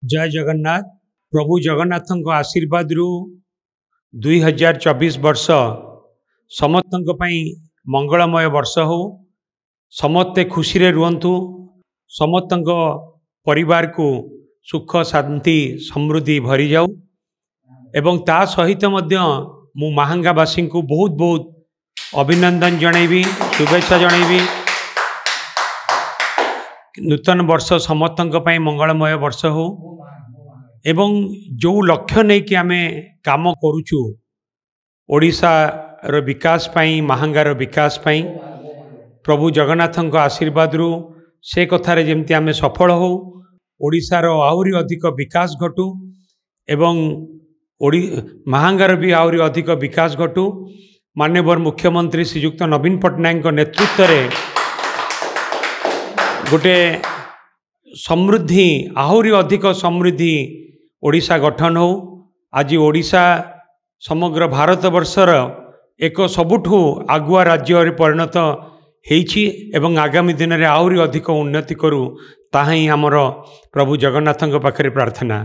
जय जगन्नाथ। प्रभु जगन्नाथ आशीर्वाद रु 2024 वर्ष समस्त मंगलमय वर्ष हो। समस्ते खुशी रे रुहंतु, समस्त परिवार को सुख शांति समृद्धि भरी जाऊ। एवं ता सहित मध्य मु महांगावासी को बहुत बहुत अभिनंदन जनइबी, शुभेच्छा जनइबी। नूतन वर्ष समस्त मंगलमय वर्ष हो एवं जो लक्ष्य नहीं कि आमे काम करुचु ओडिशा रो विकास पाई, महांगार विकास पाई प्रभु जगन्नाथ आशीर्वाद रु से कथारे जेमती आमे सफल हो, ओडिशा रो आहुरी अधिक विकास घटू एवं महांगार भी आहुरी अधिक विकास घटू। माननीय मुख्यमंत्री श्रीयुक्त नवीन पट्टनायक नेतृत्व रे गोटे समृद्धि, आहुरी अधिक समृद्धि ओडिशा गठन हो। आज ओडिशा समग्र भारत वर्षर एक सबुठु आगुआ राज्य परिणत होइछि एवं आगामी दिन में आहुरी अधिक उन्नति करू, ताहा ही आमर प्रभु जगन्नाथ पाखरे प्रार्थना।